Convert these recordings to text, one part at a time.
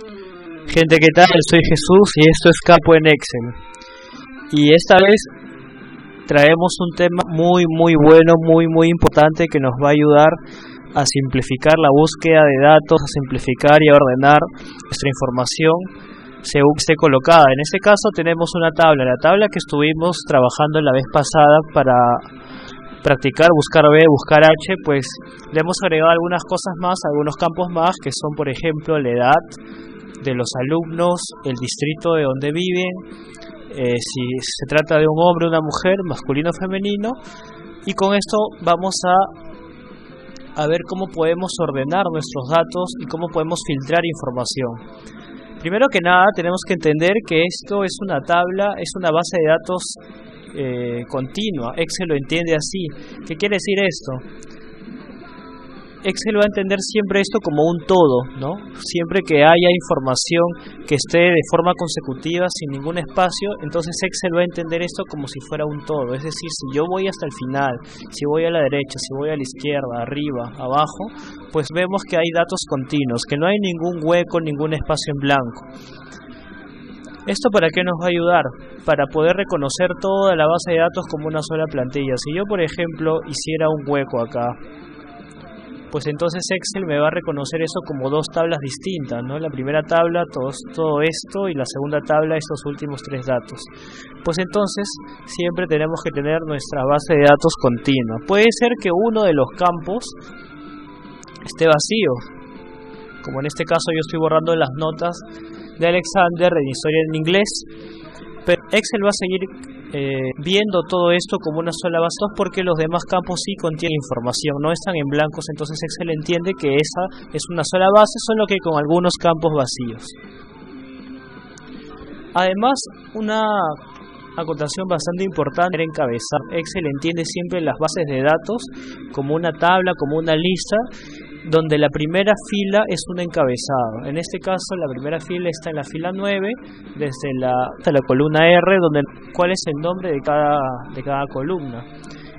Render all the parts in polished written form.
Gente, ¿qué tal? Soy Jesús y esto es Capo en Excel. Y esta vez traemos un tema muy bueno, muy importante que nos va a ayudar a simplificar la búsqueda de datos, a simplificar y a ordenar nuestra información según esté colocada. En este caso tenemos una tabla, la tabla que estuvimos trabajando la vez pasada para practicar buscar B, buscar H, pues le hemos agregado algunas cosas más, algunos campos más, que son por ejemplo la edad de los alumnos, el distrito de donde viven, si se trata de un hombre o una mujer, masculino o femenino, y con esto vamos a ver cómo podemos ordenar nuestros datos y cómo podemos filtrar información. Primero que nada tenemos que entender que esto es una tabla, es una base de datos continua. Excel lo entiende así. ¿Qué quiere decir esto? Excel va a entender siempre esto como un todo, ¿no? Siempre que haya información que esté de forma consecutiva, sin ningún espacio, entonces Excel va a entender esto como si fuera un todo. Es decir, si yo voy hasta el final, si voy a la derecha, si voy a la izquierda, arriba, abajo, pues vemos que hay datos continuos, que no hay ningún hueco, ningún espacio en blanco. ¿Esto para qué nos va a ayudar? Para poder reconocer toda la base de datos como una sola plantilla. Si yo, por ejemplo, hiciera un hueco acá, pues entonces Excel me va a reconocer eso como dos tablas distintas, ¿no? La primera tabla, todo esto, y la segunda tabla, estos últimos tres datos. Pues entonces siempre tenemos que tener nuestra base de datos continua. Puede ser que uno de los campos esté vacío, como en este caso yo estoy borrando las notas de Alexander en historia en inglés, pero Excel va a seguir viendo todo esto como una sola base, porque los demás campos sí contienen información, no están en blancos, entonces Excel entiende que esa es una sola base, solo que con algunos campos vacíos. Además, una acotación bastante importante era encabezar. Excel entiende siempre las bases de datos como una tabla, como una lista, donde la primera fila es un encabezado. En este caso la primera fila está en la fila 9, desde hasta la columna R, donde cuál es el nombre de cada columna.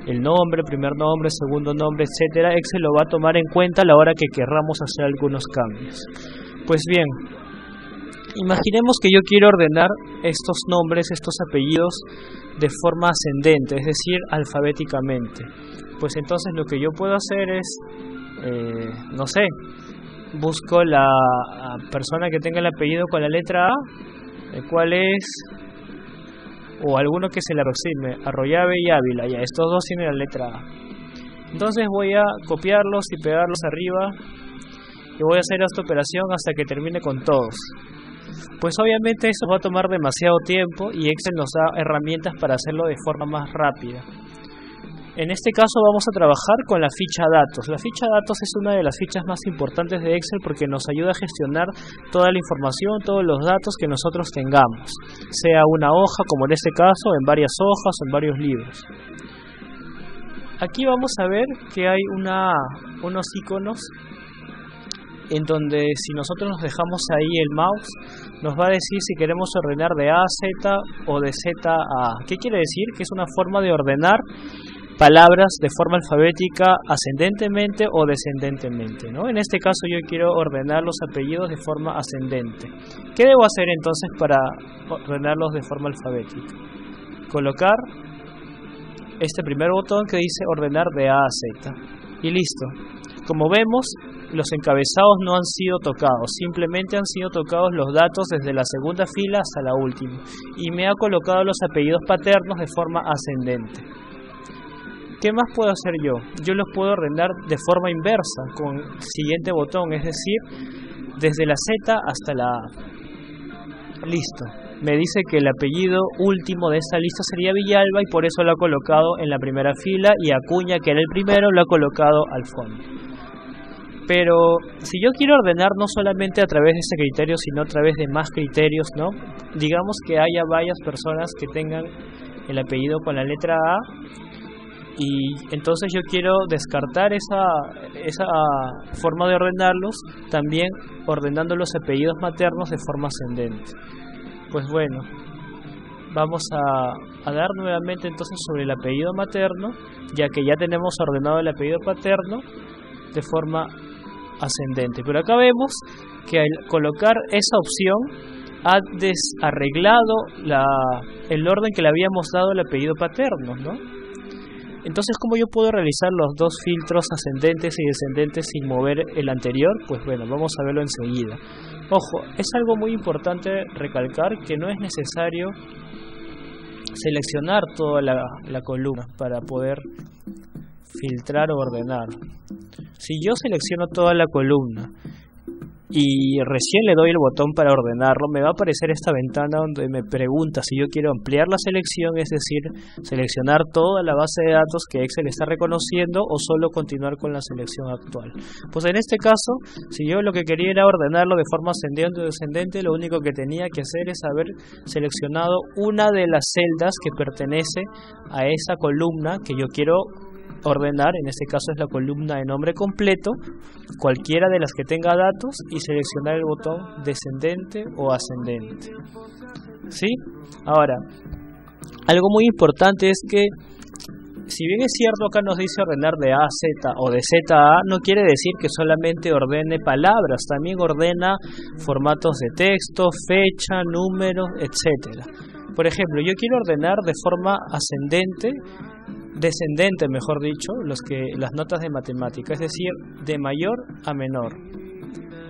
El nombre, primer nombre, segundo nombre, etcétera. Excel lo va a tomar en cuenta a la hora que querramos hacer algunos cambios. Pues bien, imaginemos que yo quiero ordenar estos nombres, estos apellidos de forma ascendente, es decir, alfabéticamente. Pues entonces lo que yo puedo hacer es no sé, busco la persona que tenga el apellido con la letra A, el cual es, o alguno que se le aproxime, Arroyave y Ávila, ya estos dos tienen la letra A. Entonces voy a copiarlos y pegarlos arriba y voy a hacer esta operación hasta que termine con todos. Pues obviamente eso va a tomar demasiado tiempo y Excel nos da herramientas para hacerlo de forma más rápida. En este caso vamos a trabajar con la ficha datos. La ficha datos es una de las fichas más importantes de Excel porque nos ayuda a gestionar toda la información, todos los datos que nosotros tengamos, sea una hoja como en este caso, en varias hojas o en varios libros. Aquí vamos a ver que hay unos iconos en donde si nosotros nos dejamos ahí el mouse, nos va a decir si queremos ordenar de A a Z o de Z a A. ¿Qué quiere decir? Que es una forma de ordenar palabras de forma alfabética ascendentemente o descendentemente, ¿no? En este caso yo quiero ordenar los apellidos de forma ascendente. ¿Qué debo hacer entonces para ordenarlos de forma alfabética? Colocar este primer botón que dice ordenar de A a Z y listo. Como vemos, los encabezados no han sido tocados, simplemente han sido tocados los datos desde la segunda fila hasta la última y me ha colocado los apellidos paternos de forma ascendente. ¿Qué más puedo hacer yo? Yo los puedo ordenar de forma inversa con el siguiente botón, es decir, desde la Z hasta la A. Listo. Me dice que el apellido último de esta lista sería Villalba y por eso lo ha colocado en la primera fila y Acuña, que era el primero, lo ha colocado al fondo. Pero si yo quiero ordenar no solamente a través de este criterio, sino a través de más criterios, ¿no? Digamos que haya varias personas que tengan el apellido con la letra A, y entonces yo quiero descartar esa forma de ordenarlos, también ordenando los apellidos maternos de forma ascendente. Pues bueno, vamos a dar nuevamente entonces sobre el apellido materno, ya que ya tenemos ordenado el apellido paterno de forma ascendente. Pero acá vemos que al colocar esa opción ha desarreglado el orden que le habíamos dado al apellido paterno, ¿no? Entonces, ¿cómo yo puedo realizar los dos filtros ascendentes y descendentes sin mover el anterior? Pues bueno, vamos a verlo enseguida. Ojo, es algo muy importante recalcar que no es necesario seleccionar toda la columna para poder filtrar o ordenar. Si yo selecciono toda la columna y recién le doy el botón para ordenarlo, me va a aparecer esta ventana donde me pregunta si yo quiero ampliar la selección, es decir, seleccionar toda la base de datos que Excel está reconociendo o solo continuar con la selección actual. Pues en este caso, si yo lo que quería era ordenarlo de forma ascendente o descendente, lo único que tenía que hacer es haber seleccionado una de las celdas que pertenece a esa columna que yo quiero ordenar. En este caso es la columna de nombre completo, cualquiera de las que tenga datos, y seleccionar el botón descendente o ascendente. ¿Sí? Ahora, algo muy importante es que, si bien es cierto acá nos dice ordenar de A a Z o de Z a A, no quiere decir que solamente ordene palabras, también ordena formatos de texto, fecha, números, etcétera. Por ejemplo, yo quiero ordenar de forma descendente, mejor dicho, las notas de matemática, es decir, de mayor a menor.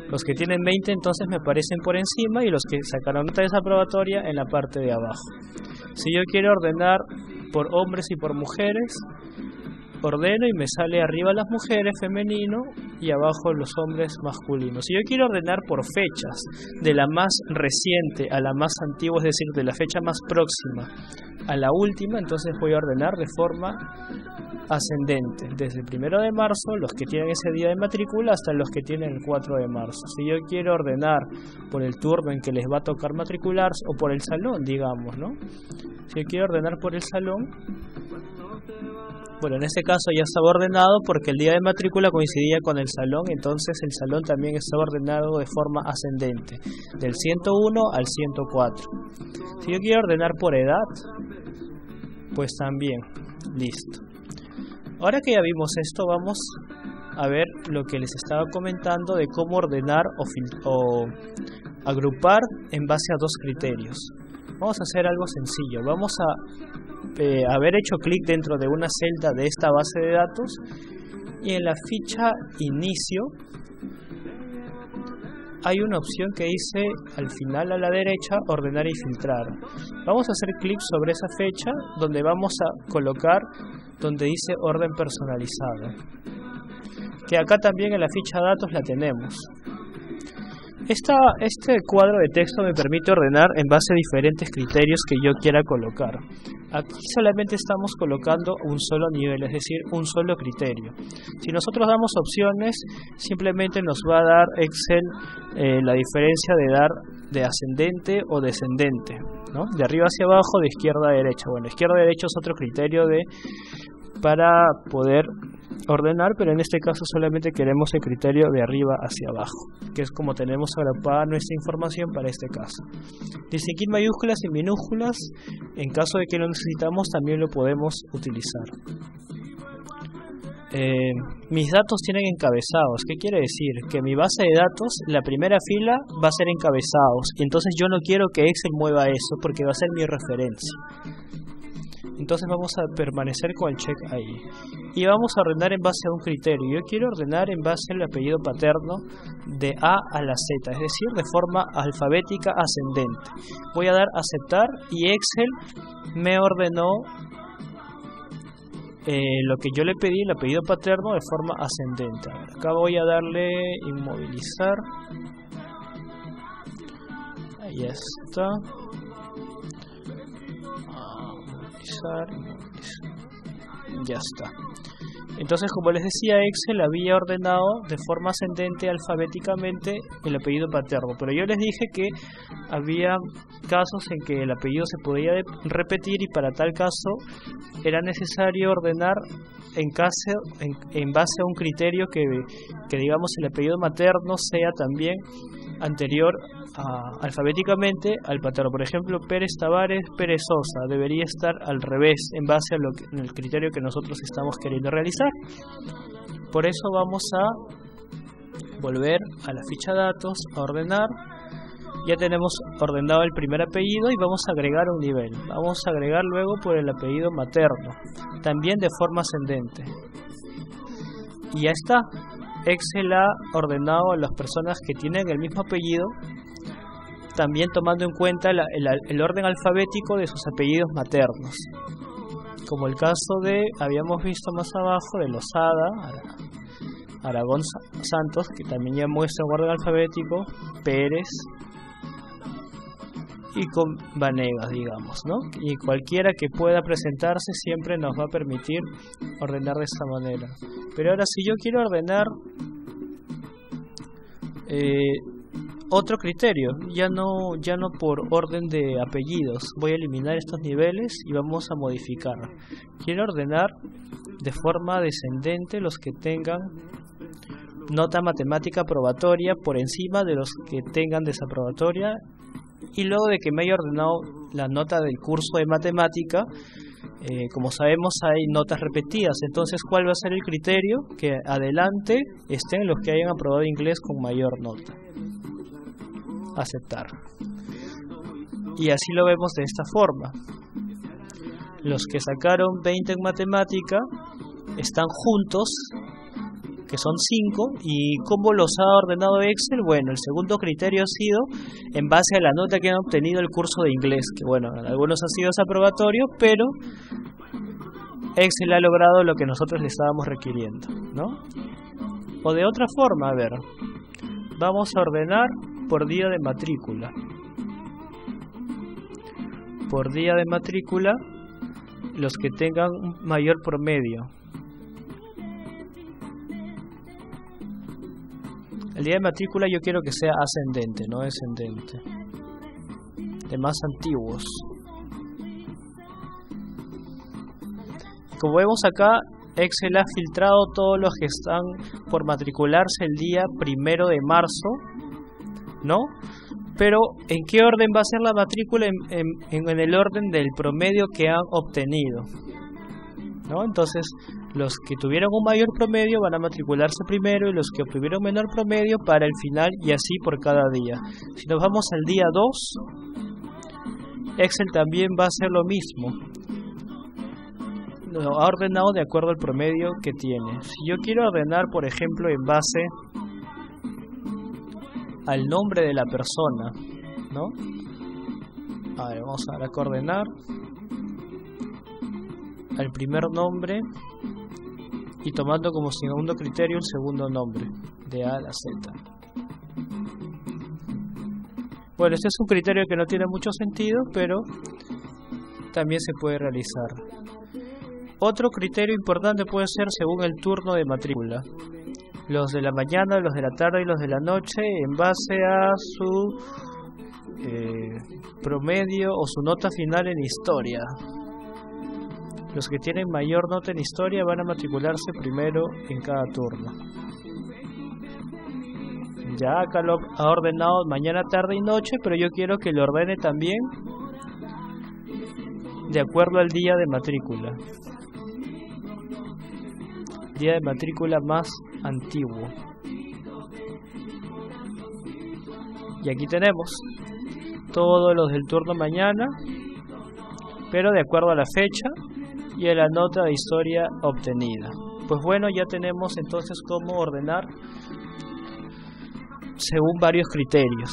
Los que tienen 20 entonces me aparecen por encima y los que sacaron nota desaprobatoria en la parte de abajo. Si yo quiero ordenar por hombres y por mujeres, ordeno y me sale arriba las mujeres, femenino, y abajo los hombres, masculinos. Si yo quiero ordenar por fechas, de la más reciente a la más antigua, es decir, de la fecha más próxima a la última, entonces voy a ordenar de forma ascendente, desde el 1 de marzo, los que tienen ese día de matrícula, hasta los que tienen el 4 de marzo. Si yo quiero ordenar por el turno en que les va a tocar matricularse, o por el salón, digamos, ¿no? Si yo quiero ordenar por el salón, bueno, en este caso ya estaba ordenado porque el día de matrícula coincidía con el salón, entonces el salón también estaba ordenado de forma ascendente, del 101 al 104. Si yo quiero ordenar por edad, pues también, listo. Ahora que ya vimos esto, vamos a ver lo que les estaba comentando de cómo ordenar o agrupar en base a dos criterios. Vamos a hacer algo sencillo. Vamos a haber hecho clic dentro de una celda de esta base de datos y en la ficha inicio hay una opción que dice al final a la derecha ordenar y filtrar. Vamos a hacer clic sobre esa fecha donde vamos a colocar donde dice orden personalizado, que acá también en la ficha datos la tenemos. Este cuadro de texto me permite ordenar en base a diferentes criterios que yo quiera colocar. Aquí solamente estamos colocando un solo nivel, es decir, un solo criterio. Si nosotros damos opciones, simplemente nos va a dar Excel la diferencia de dar de ascendente o descendente, ¿no? De arriba hacia abajo, de izquierda a derecha. Bueno, izquierda a derecha es otro criterio para poder ordenar, pero en este caso solamente queremos el criterio de arriba hacia abajo, que es como tenemos agrupada nuestra información para este caso. Distinguir mayúsculas y minúsculas, en caso de que lo necesitamos, también lo podemos utilizar. Mis datos tienen encabezados. ¿Qué quiere decir? Que mi base de datos, la primera fila va a ser encabezados, y entonces yo no quiero que Excel mueva eso porque va a ser mi referencia. Entonces vamos a permanecer con el check ahí y vamos a ordenar en base a un criterio. Yo quiero ordenar en base al apellido paterno de A a la Z, es decir, de forma alfabética ascendente. Voy a dar aceptar y Excel me ordenó lo que yo le pedí, el apellido paterno, de forma ascendente. A ver, acá voy a darle inmovilizar. Ahí está. Ya está. Entonces, como les decía, Excel había ordenado de forma ascendente alfabéticamente el apellido paterno, pero yo les dije que había casos en que el apellido se podía repetir y para tal caso era necesario ordenar en base a un criterio que digamos el apellido materno sea también anterior alfabéticamente al paterno. Por ejemplo, Pérez Tavares, Pérez Sosa debería estar al revés en base a el criterio que nosotros estamos queriendo realizar. Por eso vamos a volver a la ficha datos, a ordenar. Ya tenemos ordenado el primer apellido y vamos a agregar un nivel. Vamos a agregar luego por el apellido materno, también de forma ascendente. Y ya está. Excel ha ordenado a las personas que tienen el mismo apellido, también tomando en cuenta el orden alfabético de sus apellidos maternos. Como el caso de, habíamos visto más abajo, de Lozada, Aragón Santos, que también ya muestra un orden alfabético, Pérez y con Vanegas, digamos, ¿no? Y cualquiera que pueda presentarse siempre nos va a permitir ordenar de esta manera. Pero ahora, si yo quiero ordenar otro criterio, ya no por orden de apellidos, voy a eliminar estos niveles y vamos a modificar. Quiero ordenar de forma descendente los que tengan nota matemática probatoria por encima de los que tengan desaprobatoria, y luego de que me haya ordenado la nota del curso de matemática, como sabemos hay notas repetidas, entonces ¿cuál va a ser el criterio? Que adelante estén los que hayan aprobado inglés con mayor nota. Aceptar. Y así lo vemos de esta forma. Los que sacaron 20 en matemática están juntos, que son 5, y ¿cómo los ha ordenado Excel? Bueno, el segundo criterio ha sido en base a la nota que han obtenido el curso de inglés, que bueno, algunos han sido desaprobatorios, pero Excel ha logrado lo que nosotros le estábamos requiriendo, ¿no? O de otra forma, a ver, vamos a ordenar por día de matrícula. Por día de matrícula, los que tengan un mayor promedio. El día de matrícula yo quiero que sea ascendente, no descendente. De más antiguos. Como vemos acá, Excel ha filtrado todos los que están por matricularse el día 1 de marzo, ¿no? Pero ¿en qué orden va a ser la matrícula? En el orden del promedio que han obtenido, ¿no? Entonces, los que tuvieron un mayor promedio van a matricularse primero y los que obtuvieron menor promedio para el final, y así por cada día. Si nos vamos al día 2, Excel también va a hacer lo mismo. Lo ha ordenado de acuerdo al promedio que tiene. Si yo quiero ordenar, por ejemplo, en base al nombre de la persona, ¿no? A ver, vamos a ordenar al primer nombre y tomando como segundo criterio el segundo nombre, de A a la Z. Bueno, este es un criterio que no tiene mucho sentido, pero también se puede realizar. Otro criterio importante puede ser según el turno de matrícula. Los de la mañana, los de la tarde y los de la noche, en base a su promedio o su nota final en historia. Los que tienen mayor nota en historia van a matricularse primero en cada turno. Ya acá lo ha ordenado mañana, tarde y noche, pero yo quiero que lo ordene también de acuerdo al día de matrícula. Día de matrícula más antiguo. Y aquí tenemos todos los del turno mañana, pero de acuerdo a la fecha y a la nota de historia obtenida. Pues bueno, ya tenemos entonces cómo ordenar según varios criterios.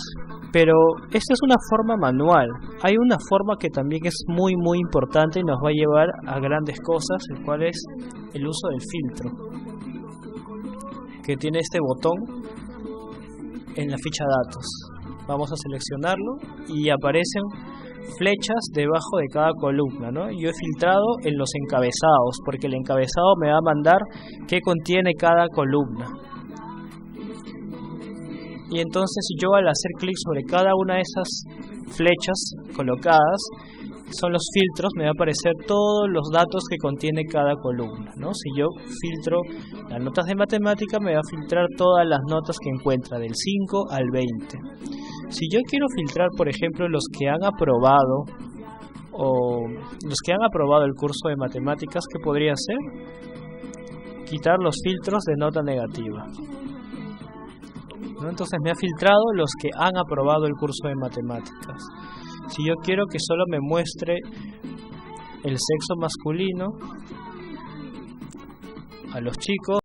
Pero esta es una forma manual. Hay una forma que también es muy importante y nos va a llevar a grandes cosas, el cual es el uso del filtro, que tiene este botón en la ficha datos. Vamos a seleccionarlo y aparecen flechas debajo de cada columna, ¿no? Yo he filtrado en los encabezados, porque el encabezado me va a mandar qué contiene cada columna. Y entonces yo, al hacer clic sobre cada una de esas flechas colocadas, son los filtros, me va a aparecer todos los datos que contiene cada columna, ¿no? Si yo filtro las notas de matemática, me va a filtrar todas las notas que encuentra, del 5 al 20. Si yo quiero filtrar, por ejemplo, los que han aprobado el curso de matemáticas, ¿qué podría hacer? Quitar los filtros de nota negativa. ¿no? Entonces me ha filtrado los que han aprobado el curso de matemáticas. Si yo quiero que solo me muestre el sexo masculino a los chicos,